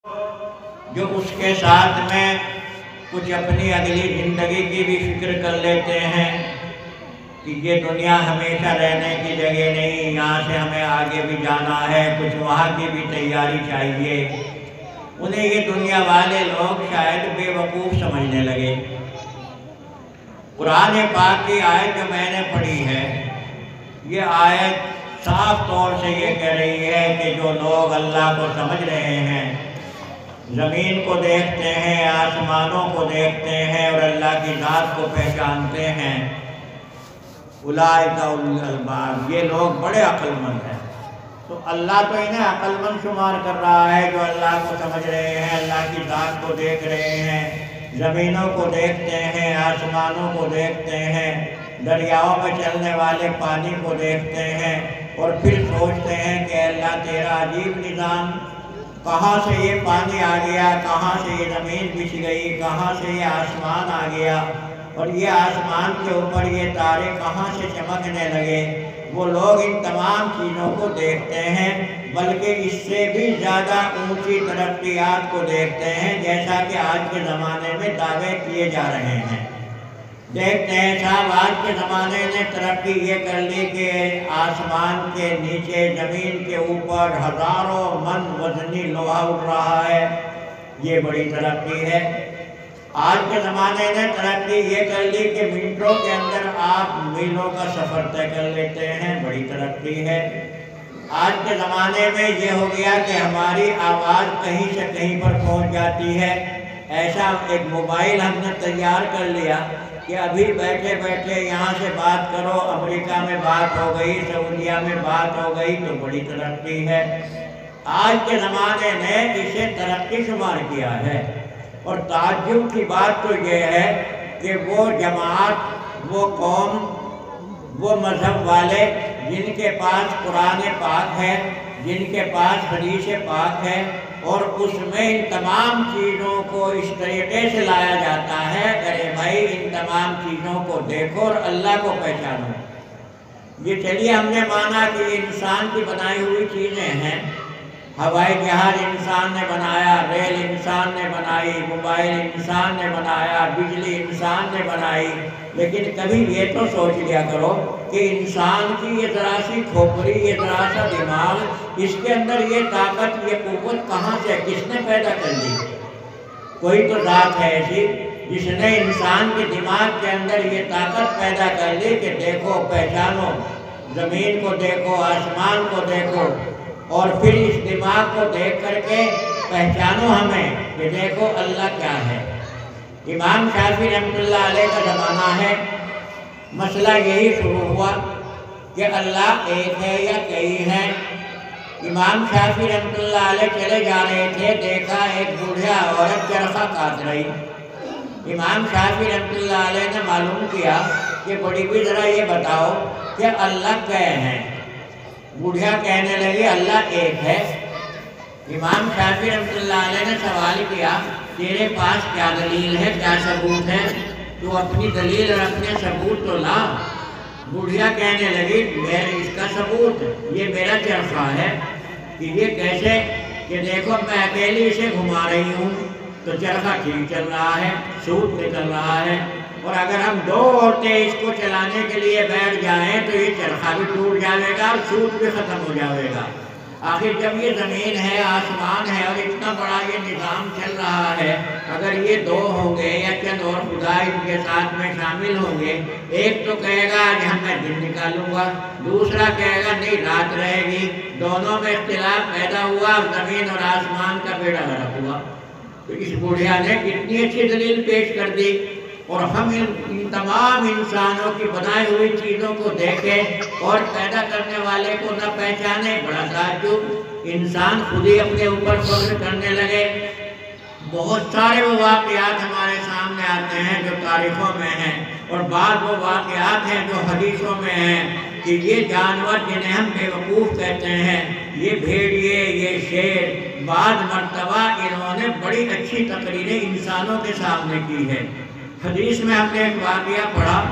جو اس کے ساتھ میں کچھ اپنی اگلی زندگی کی بھی فکر کر لیتے ہیں کہ یہ دنیا ہمیشہ رہنے کی جگہ نہیں، یہاں سے ہمیں آگے بھی جانا ہے، کچھ وہاں کی بھی تیاری چاہیے، انہیں یہ دنیا والے لوگ شاید بے وقوف سمجھنے لگے۔ قرآن پاک کی آیت جو میں نے پڑھی ہے، یہ آیت صاف طور سے یہ کہہ رہی ہے کہ جو لوگ اللہ کو سمجھ رہے ہیں، زمین کو دیکھتے ہیں، آسمانوں کو دیکھتے ہیں اور اللہ کی ذات کو پہچانتے ہیں، اولئک اولو الالباب، یہ لوگ بڑے عقل مند ہیں۔ تو اللہ تو انہیں عقل مند شمار کر رہا ہے جو اللہ کو سمجھ رہے ہیں، اللہ کی ذات کو دیکھ رہے ہیں، زمینوں کو دیکھتے ہیں، آسمانوں کو دیکھتے ہیں، دریاؤں میں چلنے والے پانی کو دیکھتے ہیں، اور پھر سوچتے ہیں کہ اللہ تیرا عجیب نظام، کہاں سے یہ پانی آ گیا، کہاں سے یہ زمین بچھ گئی، کہاں سے یہ آسمان آ گیا، اور یہ آسمان کے اوپر یہ تارے کہاں سے چمکنے لگے۔ وہ لوگ ان تمام چیزوں کو دیکھتے ہیں، بلکہ اس سے بھی زیادہ اونچی ترقیات کو دیکھتے ہیں، جیسا کہ آج کے زمانے میں دعوے کیے جا رہے ہیں۔ دیکھتے ہیں صاحب آج کے زمانے نے ترقی یہ کر لی کہ آسمان کے نیچے زمین کے اوپر ہزاروں من وزنی لوہا اڑ رہا ہے، یہ بڑی ترقی ہے۔ آج کے زمانے نے ترقی یہ کر لی کہ منٹوں کے اندر آپ میلوں کا سفر طے کر لیتے ہیں، بڑی ترقی ہے۔ آج کے زمانے میں یہ ہو گیا کہ ہماری آواز کہیں سے کہیں پر پہنچ جاتی ہے۔ ایسا ایک موبائل ہم نے تیار کر لیا کہ ابھی بیٹھے بیٹھے یہاں سے بات کرو، امریکہ میں بات ہو گئی، سعودیہ میں بات ہو گئی، تو بڑی ترقی ہے۔ آج کے زمانے نے اسے ترقی شمار کیا ہے، اور تعجب کی بات تو یہ ہے کہ وہ جماعت، وہ قوم، وہ مذہب والے جن کے پاس قرآن پاک ہے، جن کے پاس حدیث پاک ہے، اور اس میں ان تمام چیزوں کو اس طریقے سے لایا جاتا ہے کہ بھائی ان تمام چیزوں کو دیکھو اور اللہ کو پہچانو۔ یہ چلیے ہم نے مانا کہ یہ انسان کی بنائی ہوئی چیزیں ہیں، ہوائی جہاز انسان نے بنایا، ریل انسان نے بنائی، موبائل انسان نے بنایا، بجلی انسان نے بنائی، لیکن کبھی یہ تو سوچ لیا کرو کہ انسان کی یہ ذرا سی کھوپڑی، یہ ذرا سا دماغ، اس کے اندر یہ طاقت، یہ قوت کہاں سے، کس نے پیدا کر دی؟ کوئی تو ذات ہے ایسی جس نے انسان کے دماغ کے اندر یہ طاقت پیدا کر لی کہ دیکھو، پہچانو، زمین کو دیکھو، آسمان کو دیکھو، اور پھر اس دماغ کو دیکھ کر کے پہچانو ہمیں کہ دیکھو اللہ کیا ہے۔ امام شافعی رحمۃ اللہ علیہ کا زمانہ ہے، مسئلہ یہی شروع ہوا کہ اللہ ایک ہے یا کئی ہیں۔ امام شافعی رحمۃ اللہ علیہ چلے جا رہے تھے، دیکھا ایک بوڑھا عورت چرخہ کاٹ رہی۔ امام شافعی رحمۃ اللہ علیہ نے معلوم کیا کہ بڑی بھی ذرا یہ بتاؤ کہ اللہ کئے ہیں؟ بوڑھا کہنے لگی اللہ ایک ہے۔ امام شافعی رحمۃ اللہ علیہ نے سوال کیا تیرے پاس کیا دلیل ہے، کیا ثبوت ہے؟ تو اپنی دلیل اور اپنے ثبوت تو لا۔ بوڑھا کہنے لگی میرے اس کا ثبوت یہ میرا چرخہ ہے کہ یہ کیسے، کہ دیکھو میں اکیلی اسے گھما رہی ہوں تو چرخہ ٹھیک چل رہا ہے، سود نکل رہا ہے، اور اگر ہم دو عورتیں اس کو چلانے کے لیے بیٹھ جائیں تو یہ چرخہ بھی ٹوٹ جائے گا اور سود بھی ختم ہو جائے گا۔ آخر جب یہ زمین ہے، آسمان ہے، اور اتنا بڑا یہ نظام چل رہا ہے، اگر یہ دو ہوں گے یا چند اور خدا ان کے ساتھ میں شامل ہوں گے، ایک تو کہے گا آج میں دن نکالوں گا، دوسرا کہے گا نہیں رات رہے گی، دونوں میں اختلاف پیدا ہوا اور زمین اور آسمان کا بیڑا غرق ہوا۔ تو اس بوڑھیا نے کتنی اچھی دلیل پیش کر دی، اور ہم ان تمام انسانوں کی بنائی ہوئی چیزوں کو دیکھیں اور پیدا کرنے والے کو نہ پہچانے، بڑا تعجب۔ انسان خود ہی اپنے اوپر فخر کرنے لگے۔ بہت سارے وہ واقعات ہمارے سامنے آتے ہیں جو تاریخوں میں ہیں، اور بعض وہ واقعات ہیں جو حدیثوں میں ہیں کہ یہ جانور جنہیں ہم بے وقوف کہتے ہیں، یہ بھیڑیے، یہ شیر، بعض مرتبہ انہوں نے بڑی اچھی تقریریں انسانوں کے سامنے کی ہے۔ حدیث میں ہم نے ایک واقعہ پڑھا،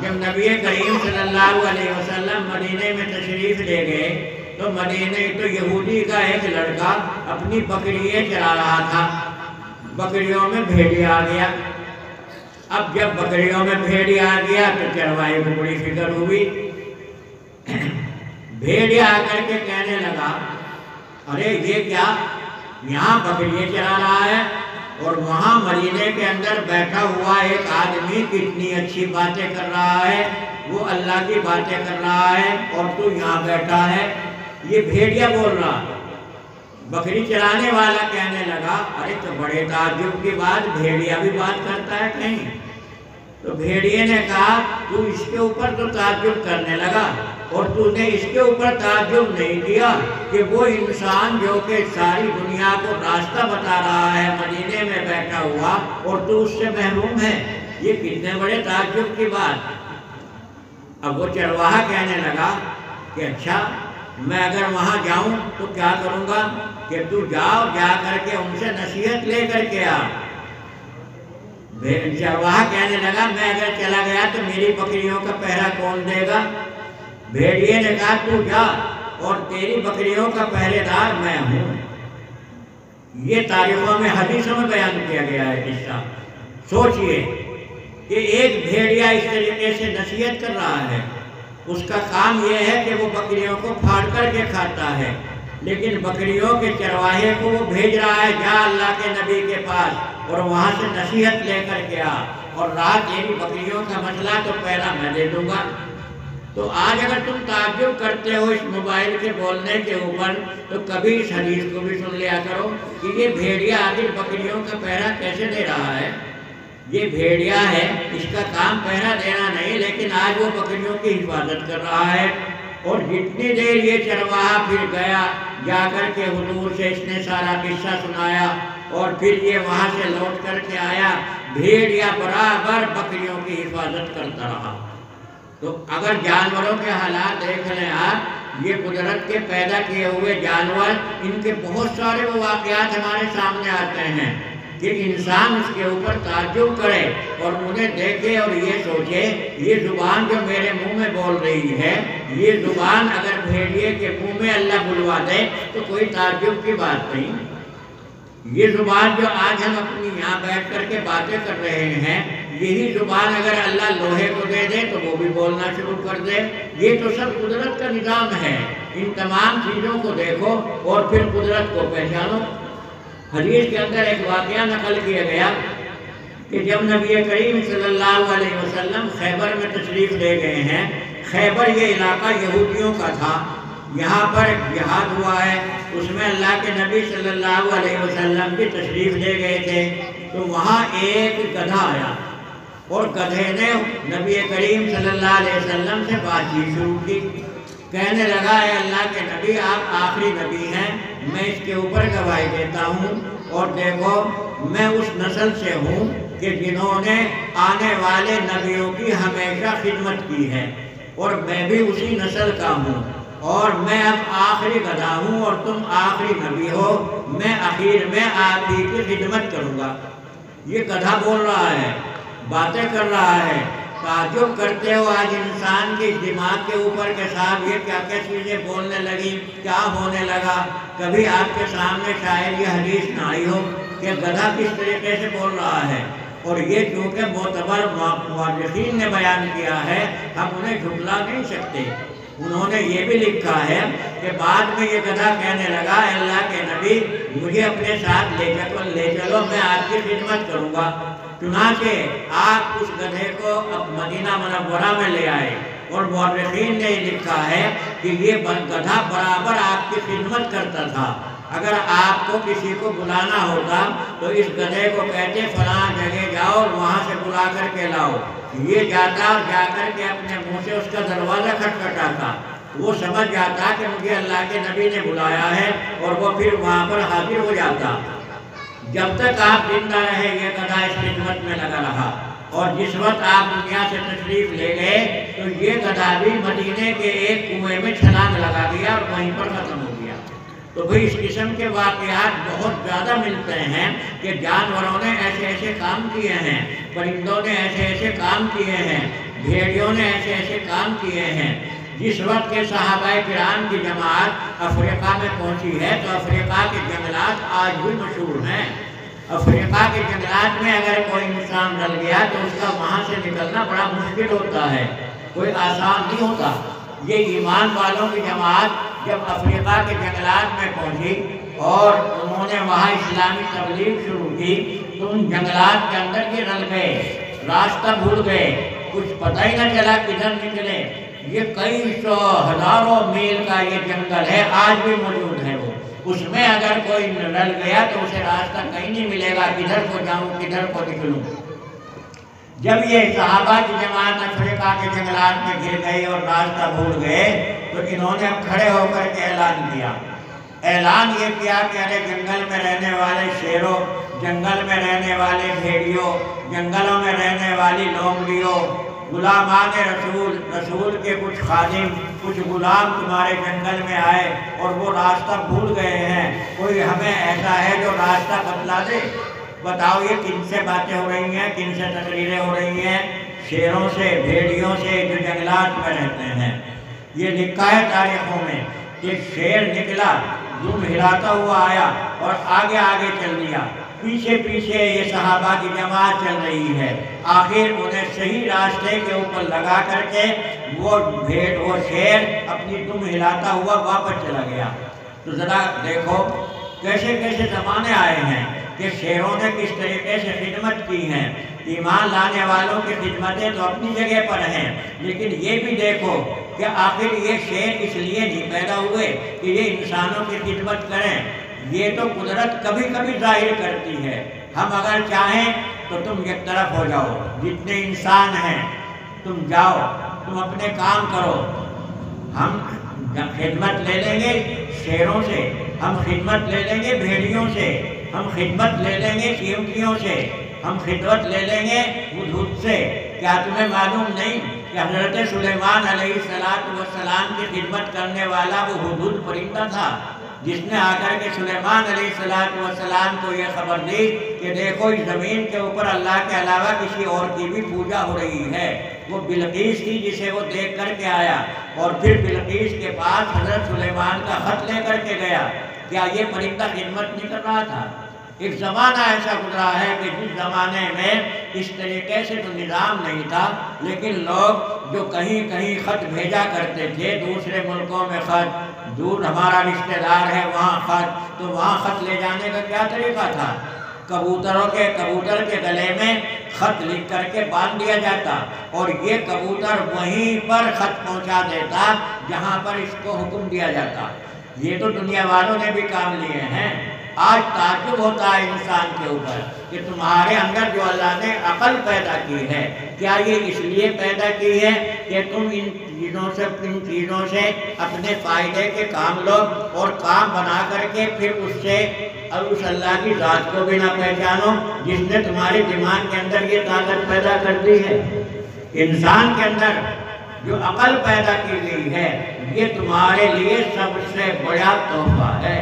جب نبی کریم صلی اللہ علیہ وسلم مدینے میں تشریف لے گئے تو مدینے تو یہودی کا ایک لڑکا اپنی بکریاں چلا رہا تھا، بکریوں میں بھیڑیا آ گیا۔ اب جب بکریوں میں بھیڑیا آ گیا تو چرواہے کو بڑی فکر ہوئی۔ بھیڑیا آ کر کے کہنے لگا ارے یہ کیا، یہاں بکریاں چلا رہا ہے اور وہاں مدینے کے اندر بیٹھا ہوا ایک آدمی کتنی اچھی باتیں کر رہا ہے، وہ اللہ کی باتیں کر رہا ہے اور تو یہاں بیٹھا ہے۔ یہ بھیڑیا بول رہا۔ بکری چلانے والا کہنے لگا ارے تو بڑے تعجب کی بات، بھیڑیا بھی بات کرتا ہے کہیں؟ تو بھیڑیے نے کہا تو اس کے اوپر تو تعجب کرنے لگا اور تو نے اس کے اوپر تعجب نہیں کیا کہ وہ انسان جو کہ ساری دنیا کو راستہ بتا رہا ہے مدینے میں بیٹھا ہوا اور تو اس سے محروم ہے، یہ کتنے بڑے تعجب کی بات۔ اب وہ چرواہا کہنے لگا کہ اچھا میں اگر وہاں جاؤں تو کیا کروں گا کہ تو جاؤ، جا کر کے ان سے نصیحت لے کر کے آ۔ چرواہا کہنے لگا میں اگر چلا گیا تو میری بکریوں کا پہرا کون دے گا؟ بھیڑیے نے کہا تو جا اور تیری بکریوں کا پہرے دار میں ہوں۔ یہ تاریخوں میں حدیثوں میں بیان کیا گیا ہے قصہ۔ سوچئے کہ ایک بھیڑیا اس طریقے سے نصیحت کر رہا ہے، اس کا کام یہ ہے کہ وہ بکریوں کو پھاڑ کر کے کھاتا ہے، لیکن بکریوں کے چرواہے کو وہ بھیج رہا ہے جا اللہ کے نبی کے پاس اور وہاں سے نصیحت لے کر کے آ، اور رات تیری بکریوں کا مسئلہ تو پہلا میں دے دوں گا۔ تو آج اگر تم تعجب کرتے ہو اس موبائل کے بولنے کے اوپر تو کبھی اس حدیث کو بھی سن لیا کرو کہ یہ بھیڑیا آخر بکریوں کا پہرا کیسے دے رہا ہے۔ یہ بھیڑیا ہے، اس کا کام پہرا دینا نہیں، لیکن آج وہ بکریوں کی حفاظت کر رہا ہے۔ اور جتنی دیر یہ چرواہا پھر گیا، جا کر کے حضور سے اس نے سارا قصہ سنایا اور پھر یہ وہاں سے لوٹ کر کے آیا، بھیڑیا برابر بکریوں کی حفاظت کرتا رہا۔ تو اگر جانوروں کے حالات دیکھ لیں آپ، یہ قدرت کے پیدا کیے ہوئے جانور، ان کے بہت سارے وہ واقعات ہمارے سامنے آتے ہیں کہ انسان اس کے اوپر تعجب کرے اور انہیں دیکھے اور یہ سوچے یہ زبان جو میرے منہ میں بول رہی ہے، یہ زبان اگر بھیڑیے کے منہ میں اللہ بلوا دے تو کوئی تعجب کی بات نہیں۔ یہ زبان جو آج ہم اپنی یہاں بیٹھ کر کے باتیں کر رہے ہیں، یہی زبان اگر اللہ لوہے کو دے دے تو وہ بھی بولنا شروع کر دے۔ یہ تو سب قدرت کا نظام ہے۔ ان تمام چیزوں کو دیکھو اور پھر قدرت کو پہچانو۔ حدیث کے اندر ایک واقعہ نقل کیا گیا کہ جب نبی کریم صلی اللہ علیہ وسلم خیبر میں تشریف لے گئے ہیں، خیبر یہ علاقہ یہودیوں کا تھا، یہاں پر جہاد ہوا ہے، اس میں اللہ کے نبی صلی اللہ علیہ وسلم کی تشریف لے گئے تھے، تو وہاں ایک گدھا آیا اور گدھے نے نبی کریم صلی اللہ علیہ وسلم سے بات چیت شروع کی۔ کہنے لگا اے اللہ کے نبی آپ آخری نبی ہیں، میں اس کے اوپر گواہی دیتا ہوں اور دیکھو میں اس نسل سے ہوں کہ جنہوں نے آنے والے نبیوں کی ہمیشہ خدمت کی ہے، اور میں بھی اسی نسل کا ہوں، اور میں اب آخری گدھا ہوں اور تم آخری نبی ہو، میں آخر میں آپ ہی کی خدمت کروں گا۔ یہ گدھا بول رہا ہے، باتیں کر رہا ہے۔ تعجب کرتے ہو آج انسان کے دماغ کے اوپر کہ صاحب یہ کیا کیا چیزیں بولنے لگی، کیا ہونے لگا۔ کبھی آپ کے سامنے شاید یہ حدیث نہ آئی ہو کہ گدھا کس طریقے سے بول رہا ہے، اور یہ چونکہ معتبر مورخین نے بیان کیا ہے، ہم انہیں جھٹلا نہیں سکتے۔ انہوں نے یہ بھی لکھا ہے کہ بعد میں یہ گدھا کہنے لگا اے اللہ کے نبی مجھے اپنے ساتھ لے چلو، میں آپ کی خدمت کروں گا۔ چنانچہ آپ اس گدھے کو اب مدینہ منورہ میں لے آئے، اور مورخین نے لکھا ہے کہ یہ گدھا برابر آپ کی خدمت کرتا تھا۔ اگر آپ کو کسی کو بلانا ہوتا تو اس گدھے کو کہتے فلاں جگہ جاؤ اور وہاں سے بلا کر کے لاؤ، یہ جاتا اور جا کر کے اپنے منہ سے اس کا دروازہ کھٹکھٹاتا، وہ سمجھ جاتا کہ مجھے اللہ کے نبی نے بلایا ہے، اور وہ پھر وہاں پر حاضر ہو جاتا۔ جب تک آپ زندہ رہے یہ گدھا اس خدمت میں لگا رہا، اور جس وقت آپ دنیا سے تشریف لے گئے تو یہ گدھا بھی مدینے کے ایک کنویں میں چھلانگ لگا دیا اور وہیں پر ختم ہو گیا۔ تو بھئی اس قسم کے واقعات بہت زیادہ ملتے ہیں کہ جانوروں نے ایسے ایسے کام کیے ہیں، پرندوں نے ایسے ایسے کام کیے ہیں، بھیڑیوں نے ایسے ایسے کام کیے ہیں، جس وقت کے صحابہ کرام کی جماعت افریقہ میں پہنچی ہے تو افریقہ کے جنگلات آج بھی مشہور ہیں۔ افریقہ کے جنگلات میں اگر کوئی انسان ڈل گیا تو اس کا وہاں سے نکلنا بڑا مشکل ہوتا ہے، کوئی آسان نہیں ہوتا۔ یہ ایمان والوں کی جماعت جب افریقہ کے جنگلات میں پہنچی اور انہوں نے وہاں اسلامی تبلیغ شروع کی تو ان جنگلات کے اندر یہ ڈل گئے، راستہ بھول گئے، کچھ پتہ ہی نہ چلا کدھر نکلے۔ یہ کئی سو ہزاروں میل کا یہ جنگل ہے، آج بھی موجود ہے وہ، اس میں اگر کوئی ڈل گیا تو اسے راستہ کہیں نہیں ملے گا، کدھر کو جاؤں کدھر کو نکلوں۔ جب یہ صحابہ کی جماعت افریقہ کے جنگلات میں گر گئی اور راستہ بھول گئے تو انہوں نے اب کھڑے ہو کر کے اعلان کیا۔ اعلان یہ کیا کہ ارے جنگل میں رہنے والے شیروں، جنگل میں رہنے والے بھیڑیوں، جنگلوں میں رہنے والی لومڑیوں، غلامان رسول، رسول کے کچھ خادم، کچھ غلام تمہارے جنگل میں آئے اور وہ راستہ بھول گئے ہیں، کوئی ہمیں ایسا ہے جو راستہ بتلا دے؟ بتاؤ یہ کن سے باتیں ہو رہی ہیں، کن سے تقریریں ہو رہی ہیں؟ شیروں سے، بھیڑیوں سے جو جنگلات میں رہتے ہیں۔ یہ لکھا ہے تاریخوں میں کہ شیر نکلا، دم ہلاتا ہوا آیا اور آگے آگے چل دیا، پیچھے پیچھے یہ صحابہ کی جماعت چل رہی ہے، آخر انہیں صحیح راستے کے اوپر لگا کر کے وہ شیر اپنی دم ہلاتا ہوا واپس چلا گیا۔ تو ذرا دیکھو کیسے کیسے زمانے آئے ہیں کہ شیروں نے کس طریقے سے خدمت کی ہے۔ ایمان لانے والوں کی خدمتیں تو اپنی جگہ پر ہیں، لیکن یہ بھی دیکھو کہ آخر یہ شیر اس لیے نہیں پیدا ہوئے کہ یہ انسانوں کی خدمت کریں، یہ تو قدرت کبھی کبھی ظاہر کرتی ہے۔ ہم اگر چاہیں تو تم ایک طرف ہو جاؤ، جتنے انسان ہیں تم جاؤ، تم اپنے کام کرو، ہم خدمت لے لیں گے شیروں سے، ہم خدمت لے لیں گے بھیڑیوں سے، ہم خدمت لے لیں گے چیونٹیوں سے، ہم خدمت لے لیں گے ہدہد سے۔ کیا تمہیں معلوم نہیں کہ حضرت سلیمان علیہ السلام کی خدمت کرنے والا وہ ہدہد پرندہ تھا، جس نے آ کر کے سلیمان علیہ السلام کو یہ خبر دی کہ دیکھو اس زمین کے اوپر اللہ کے علاوہ کسی اور کی بھی پوجا ہو رہی ہے۔ وہ بلقیس تھی جسے وہ دیکھ کر کے آیا اور پھر بلقیس کے پاس حضرت سلیمان کا خط لے کر کے گیا۔ کیا یہ پرندہ خدمت نہیں کر رہا تھا؟ ایک زمانہ ایسا گزرا ہے کہ جس زمانے میں اس طریقے سے تو نظام نہیں تھا، لیکن لوگ جو کہیں کہیں خط بھیجا کرتے تھے، دوسرے ملکوں میں خط، دور ہمارا رشتہ دار ہے وہاں خط، تو وہاں خط لے جانے کا کیا طریقہ تھا؟ کبوتر کے گلے میں خط لکھ کر کے باندھ دیا جاتا اور یہ کبوتر وہیں پر خط پہنچا دیتا جہاں پر اس کو حکم دیا جاتا۔ یہ تو دنیا والوں نے بھی کام لیے ہیں۔ آج تعجب ہوتا ہے انسان کے اوپر کہ تمہارے اندر جو اللہ نے عقل پیدا کی ہے، کیا یہ اس لیے پیدا کی ہے کہ تم ان چیزوں سے اپنے فائدے کے کام لو اور کام بنا کر کے پھر اس سے اور اس اللہ کی ذات کو بھی نہ پہچانو جس نے تمہارے دماغ کے اندر یہ طاقت پیدا کر دی ہے؟ انسان کے اندر جو عقل پیدا کی گئی ہے یہ تمہارے لیے سب سے بڑا تحفہ ہے۔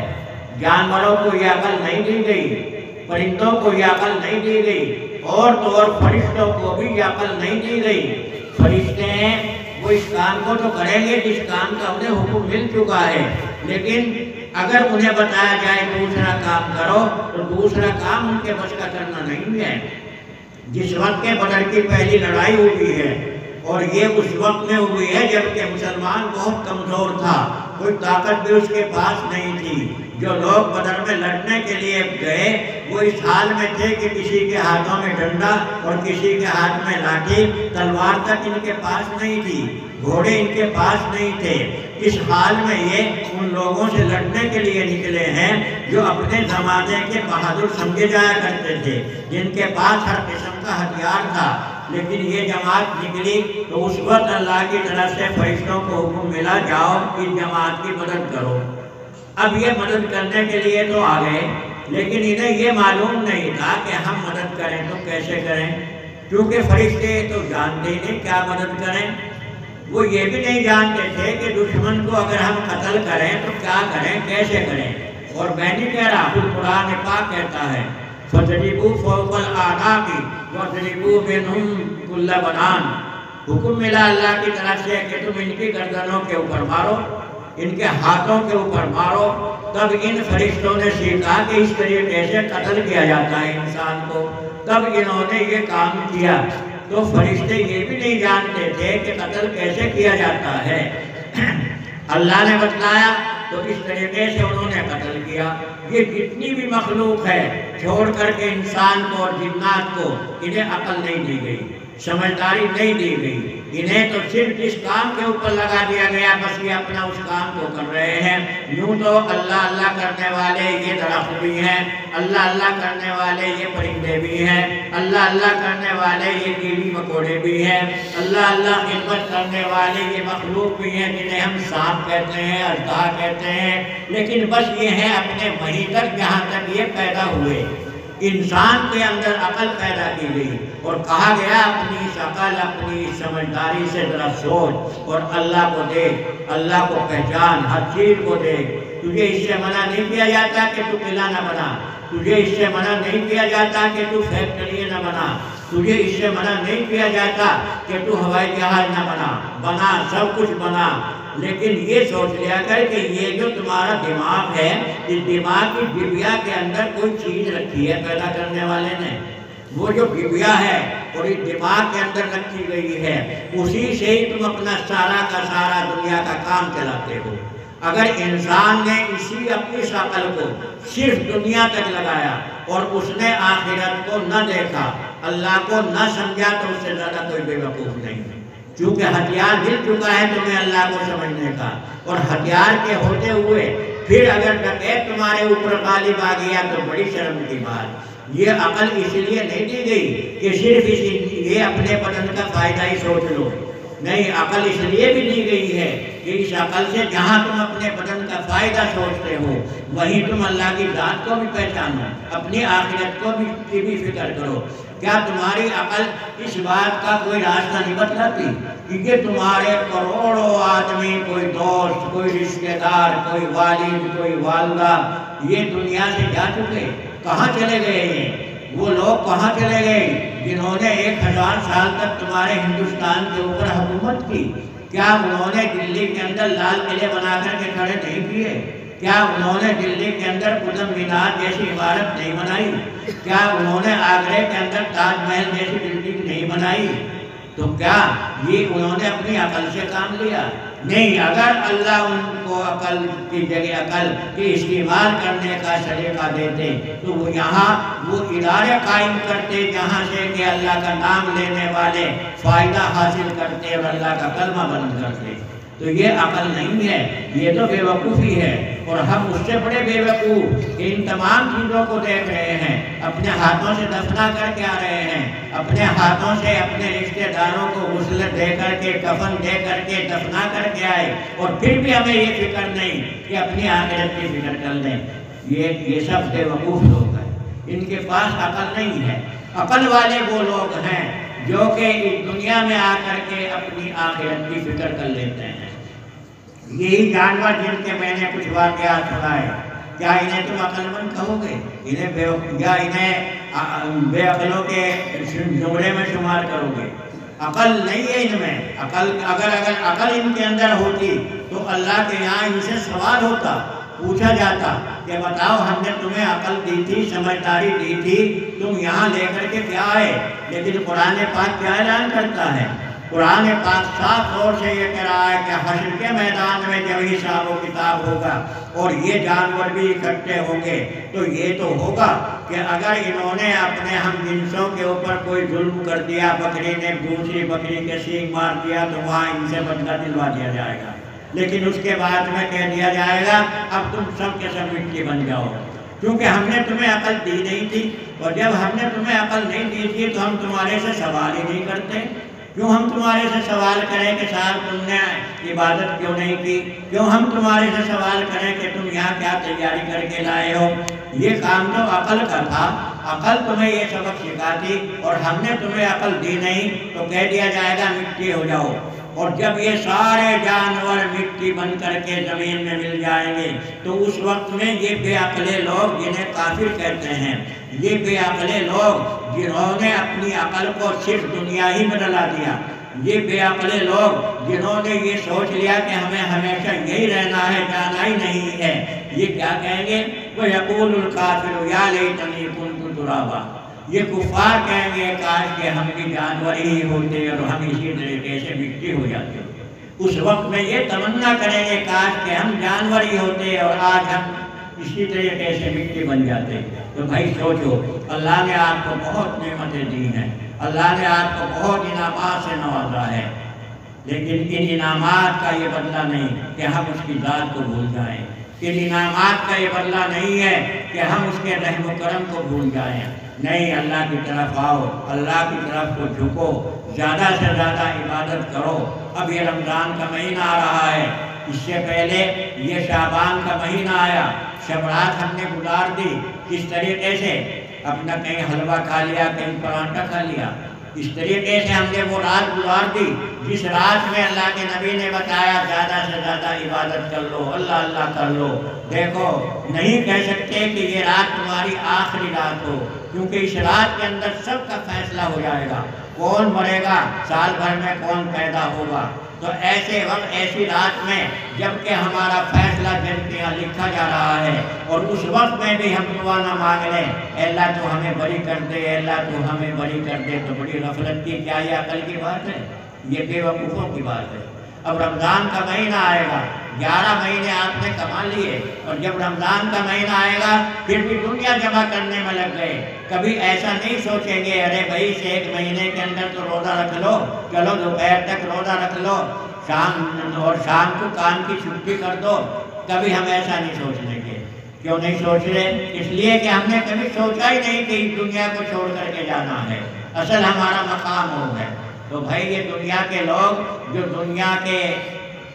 جانوروں کو یہ عقل نہیں دی گئی، پرندوں کو یہ عقل نہیں دی گئی، اور تو اور فرشتوں کو بھی یہ عقل نہیں دی گئی۔ فرشتے ہیں وہ اس کام کو تو کریں گے جس کام کا انہیں حکم مل چکا ہے، لیکن اگر انہیں بتایا جائے دوسرا کام کرو تو دوسرا کام ان کے بس کا کرنا نہیں ہے۔ جس وقت کے بدر کی پہلی لڑائی ہوئی ہے اور یہ اس وقت میں ہوئی ہے جبکہ مسلمان بہت کمزور تھا، کوئی طاقت بھی اس کے پاس نہیں تھی۔ جو لوگ بدر میں لڑنے کے لیے گئے وہ اس حال میں تھے کہ کسی کے ہاتھوں میں ڈنڈا اور کسی کے ہاتھ میں لاٹھی، تلوار تک ان کے پاس نہیں تھی، گھوڑے ان کے پاس نہیں تھے۔ اس حال میں یہ ان لوگوں سے لڑنے کے لیے نکلے ہیں جو اپنے زمانے کے بہادر سمجھے جایا کرتے تھے، جن کے پاس ہر قسم کا ہتھیار تھا۔ لیکن یہ جماعت نکلی تو اس وقت اللہ کی طرف سے فرشتوں کو حکم ملا جاؤ اس جماعت کی مدد کرو۔ اب یہ مدد کرنے کے لیے تو آ گئے، لیکن انہیں یہ معلوم نہیں تھا کہ ہم مدد کریں تو کیسے کریں، کیونکہ فرشتے تو جانتے ہی نہیں کیا مدد کریں۔ وہ یہ بھی نہیں جانتے تھے کہ دشمن کو اگر ہم قتل کریں تو کیا کریں، کیسے کریں۔ اور میں نہیں کہہ رہا، خود قرآن پاک کہتا ہے فَضْرِبُوا فَوْقَ الْأَعْنَاقِ وَاضْرِبُوا مِنْهُمْ كُلَّ بَنَانٍ۔ حکم ملا اللہ کی طرف سے کہ تم ان کی گردنوں کے اوپر مارو، ان کے ہاتھوں کے اوپر مارو۔ تب ان فرشتوں نے سیکھا کہ اس طریقے سے قتل کیا جاتا ہے انسان کو، تب انہوں نے یہ کام کیا۔ تو فرشتے یہ بھی نہیں جانتے تھے کہ قتل کیسے کیا جاتا ہے، اللہ نے بتلایا تو اس طریقے سے انہوں نے قتل کیا۔ یہ جتنی بھی مخلوق ہے چھوڑ کر کے انسان کو اور جنات کو، انہیں عقل نہیں دی گئی، سمجھداری نہیں دی گئی، انہیں تو صرف اس کام کے اوپر لگا دیا گیا، بس یہ اپنا اس کام کو کر رہے ہیں۔ یوں تو اللہ اللہ کرنے والے یہ درخت بھی ہیں، اللہ اللہ کرنے والے یہ پرندے بھی ہیں، اللہ اللہ کرنے والے یہ کیڑی مکوڑے بھی ہیں، اللہ اللہ خدمت کرنے والے یہ مخلوق بھی ہیں جنہیں ہم سانپ کہتے ہیں، اژدہا کہتے ہیں، لیکن بس یہ ہیں اپنے وہیں تک جہاں تک یہ پیدا ہوئے۔ انسان کے اندر عقل پیدا کی گئی اور کہا گیا اپنی اس عقل، اپنی سمجھداری سے ذرا سوچ اور اللہ کو دیکھ، اللہ کو پہچان، ہر چیز کو دیکھ۔ تجھے اس سے منع نہیں کیا جاتا کہ تو قلعہ نہ بنا، تجھے اس سے منع نہیں کیا جاتا کہ تو فیکٹری نہ بنا، تجھے اس سے منع نہیں کیا جاتا کہ تو ہوائی جہاز نہ بنا، سب کچھ بنا، لیکن یہ سوچ لیا کر کہ یہ جو تمہارا دماغ ہے، اس دماغ کی ڈبیا کے اندر کوئی چیز رکھی ہے پیدا کرنے والے نے، وہ جو ڈبیا ہے اور اس دماغ کے اندر رکھی گئی ہے، اسی سے ہی تم اپنا سارا کا سارا دنیا کا کام چلاتے ہو۔ اگر انسان نے اسی اپنی عقل کو صرف دنیا تک لگایا اور اس نے آخرت کو نہ دیکھا، اللہ کو نہ سمجھا، تو اس سے زیادہ کوئی بے وقوف نہیں ہے۔ چونکہ ہتھیار مل چکا ہے تمہیں اللہ کو سمجھنے کا، اور ہتھیار کے ہوتے ہوئے پھر اگر ڈکیت تمہارے اوپر غالب آ گیا تو بڑی شرم کی بات۔ یہ عقل اس لیے نہیں دی گئی کہ صرف یہ اپنے بدن کا فائدہ ہی سوچ لو، نہیں، عقل اس لیے بھی دی گئی ہے کہ اس عقل سے جہاں تم اپنے بدن کا فائدہ سوچتے ہو، وہیں تم اللہ کی ذات کو بھی پہچانو، اپنی آخرت کو بھی فکر کرو۔ کیا تمہاری عقل اس بات کا کوئی راستہ نہیں بتلاتی کہ یہ تمہارے کروڑوں آدمی، کوئی دوست، کوئی رشتہ دار، کوئی والد، کوئی والدہ، یہ دنیا سے جا چکے، کہاں چلے گئے ہیں؟ وہ لوگ کہاں چلے گئے جنہوں نے 1000 سال تک تمہارے ہندوستان کے اوپر حکومت کی؟ کیا انہوں نے دلی کے اندر لال قلعے بنا کر کے کھڑے نہیں کیے؟ کیا انہوں نے دلی کے اندر قطب مینار جیسی عمارت نہیں بنائی؟ کیا انہوں نے آگرے کے اندر تاج محل جیسی بلڈنگ نہیں بنائی؟ تو کیا یہ انہوں نے اپنی عقل سے کام لیا؟ نہیں، اگر اللہ ان کو عقل کی جگہ عقل کی استعمال کرنے کا سلیقہ دیتے تو وہ یہاں وہ ادارے قائم کرتے جہاں سے کہ اللہ کا نام لینے والے فائدہ حاصل کرتے اور اللہ کا کلمہ بلند کرتے۔ تو یہ عقل نہیں ہے، یہ تو بے وقوفی ہے، اور ہم اس سے بڑے بے وقوف کہ ان تمام چیزوں کو دیکھ رہے ہیں، اپنے ہاتھوں سے دفنا کر کے آ رہے ہیں، اپنے ہاتھوں سے اپنے رشتہ داروں کو غسل دے کر کے، کفن دے کر کے، دفنا کر کے آئے، اور پھر بھی ہمیں یہ فکر نہیں کہ اپنی آخرت کی فکر کر لیں۔ یہ سب بے وقوف لوگ ہیں، ان کے پاس عقل نہیں ہے۔ عقل والے وہ لوگ ہیں جو کہ اس دنیا میں آ کر کے اپنی آخرت کی فکر کر لیتے ہیں۔ یہی جانور جن کے میں نے کچھ واقعات سنائے، کیا انہیں تم عقل مند کہو گے؟ انہیں بے عقلوں کے زمرے میں شمار کرو گے؟ عقل نہیں ہے ان میں۔ اگر عقل ان کے اندر ہوتی تو اللہ کے یہاں ان سے سوال ہوتا، پوچھا جاتا کہ بتاؤ ہم نے تمہیں عقل دی تھی، سمجھداری دی تھی، تم یہاں لے کر کے کیا آئے؟ لیکن قرآن پاک کیا اعلان کرتا ہے؟ قرآن پاک صاف طور سے یہ کہہ رہا ہے کہ حشر کے میدان میں جب حساب و کتاب ہوگا اور یہ جانور بھی اکٹھے ہوں گے تو یہ تو ہوگا کہ اگر انہوں نے اپنے ہم جنسوں کے اوپر کوئی ظلم کر دیا، بکری نے دوسری بکری کے سینگ مار دیا، تو وہاں ان سے بدلہ دلوا دیا جائے گا، لیکن اس کے بعد میں کہہ دیا جائے گا اب تم سب کے سب مٹی بن جاؤ، کیونکہ ہم نے تمہیں عقل دی نہیں تھی، اور جب ہم نے تمہیں عقل نہیں دی تھی تو ہم تمہارے سے سوال ہی نہیں کرتے۔ کیوں ہم تمہارے سے سوال کریں کہ صاحب تم نے عبادت کیوں نہیں کی؟ کیوں ہم تمہارے سے سوال کریں کہ تم یہاں کیا تیاری کر کے لائے ہو؟ یہ کام تو عقل کا تھا، عقل تمہیں یہ سبق سکھاتی، اور ہم نے تمہیں عقل دی نہیں تو کہہ دیا جائے گا مٹی ہو جاؤ، اور جب یہ سارے جانور مٹی بن کر کے زمین میں مل جائیں گے تو اس وقت میں یہ بے عقلے لوگ جنہیں کافر کہتے ہیں، یہ بے عقلے لوگ جنہوں نے اپنی عقل کو صرف دنیا ہی میں ڈلا دیا، یہ بے عقل لوگ جنہوں نے یہ سوچ لیا کہ ہمیں ہمیشہ یہی رہنا ہے، جانا ہی نہیں ہے، یہ کیا کہیں گے؟ وَيَقُولُ الْكَافِرُ يَا لَيْتَنِي كُنتُ تُرَابًا، یہ کفار کہیں گے کاش کہ ہم بھی جانور ہی ہوتے اور ہم اسی طریقے سے مٹی ہو جاتے۔ اس وقت میں یہ تمنا کریں گے کاش کہ ہم جانور ہی ہوتے اور آج ہم اسی طریقے سے مٹی بن جاتے۔ تو بھائی سوچو، اللہ نے آپ کو بہت نعمتیں دی ہیں، اللہ نے آپ کو بہت انعامات سے نوازا ہے، لیکن ان انعامات کا یہ بدلہ نہیں کہ ہم اس کی ذات کو بھول جائیں، ان انعامات کا یہ بدلہ نہیں ہے کہ ہم اس کے رحم و کرم کو بھول جائیں۔ نہیں، اللہ کی طرف آؤ، اللہ کی طرف کو جھکو، زیادہ سے زیادہ عبادت کرو۔ اب یہ رمضان کا مہینہ آ رہا ہے، اس سے پہلے یہ شعبان کا مہینہ آیا، شب رات ہم نے گزار دی کس طریقے سے؟ اپنا کہیں حلوہ کھا لیا، کہیں پراٹھا کھا لیا، اس طریقے سے ہم نے وہ رات گزار دی جس رات میں اللہ کے نبی نے بتایا زیادہ سے زیادہ عبادت کر لو، اللہ اللہ کر لو۔ دیکھو، نہیں کہہ سکتے کہ یہ رات تمہاری آخری رات ہو، کیونکہ اس رات کے اندر سب کا فیصلہ ہو جائے گا، کون مرے گا، سال بھر میں کون پیدا ہوگا۔ تو ایسے وقت، ایسی رات میں جب کہ ہمارا فیصلہ جن کے یہاں لکھا جا رہا ہے، اور اس وقت میں بھی ہم دعا نہ مانگ لیں، اے اللہ تو ہمیں بری کر دے، اے اللہ تو ہمیں بری کر دے، تو بڑی غفلت کی، کیا یہ عقل کی بات ہے؟ یہ بے وقوفوں کی بات ہے۔ اب رمضان کا مہینہ آئے گا، 11 مہینے آپ نے کما لیے، اور جب رمضان کا مہینہ آئے گا پھر بھی دنیا جمع کرنے میں لگ گئے۔ کبھی ایسا نہیں سوچیں گے ارے بھائی سے 1 مہینے کے اندر تو روزہ رکھ لو، چلو دوپہر تک روزہ رکھ لو، شام کو کام کی چھٹی کر دو۔ کبھی ہم ایسا نہیں سوچنے کے۔ کیوں نہیں سوچ رہے؟ اس لیے کہ ہم نے کبھی سوچا ہی نہیں کہ اس دنیا کو چھوڑ کر کے جانا ہے، اصل ہمارا مقام ہو ہے۔ تو بھائی یہ دنیا کے لوگ جو دنیا کے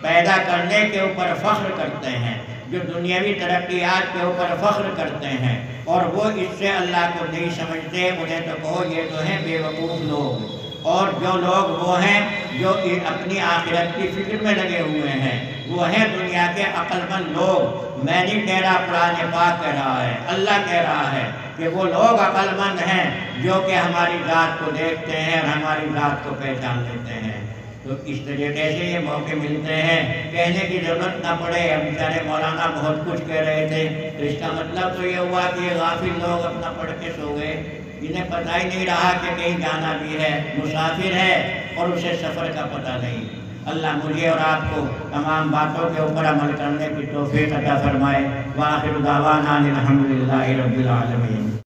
پیدا کرنے کے اوپر فخر کرتے ہیں، جو دنیاوی ترقیات کے اوپر فخر کرتے ہیں، اور وہ اس سے اللہ کو نہیں سمجھتے، انہیں تو کہو یہ تو ہیں بے وقوف لوگ۔ اور جو لوگ وہ ہیں جو اپنی آخرت کی فکر میں لگے ہوئے ہیں، وہ ہیں دنیا کے عقل مند لوگ۔ میں نہیں کہہ رہا، قرآن پاک کہہ رہا ہے، اللہ کہہ رہا ہے کہ وہ لوگ عقل مند ہیں جو کہ ہماری ذات کو دیکھتے ہیں اور ہماری ذات کو پہچان لیتے ہیں۔ تو اس طریقے سے یہ موقع ملتے ہیں، کہنے کی ضرورت نہ پڑے۔ اب بیچارے مولانا بہت کچھ کہہ رہے تھے، تو اس کا مطلب تو یہ ہوا کہ یہ غافل لوگ اپنا پڑھ کے سو گئے، انہیں پتہ ہی نہیں رہا کہ کہیں جانا بھی ہے، مسافر ہے اور اسے سفر کا پتہ نہیں۔ اللہ مجھے اور آپ کو تمام باتوں کے اوپر عمل کرنے کی توفیق عطا فرمائے۔ وآخر دعوانا الحمدللہ رب العالمین۔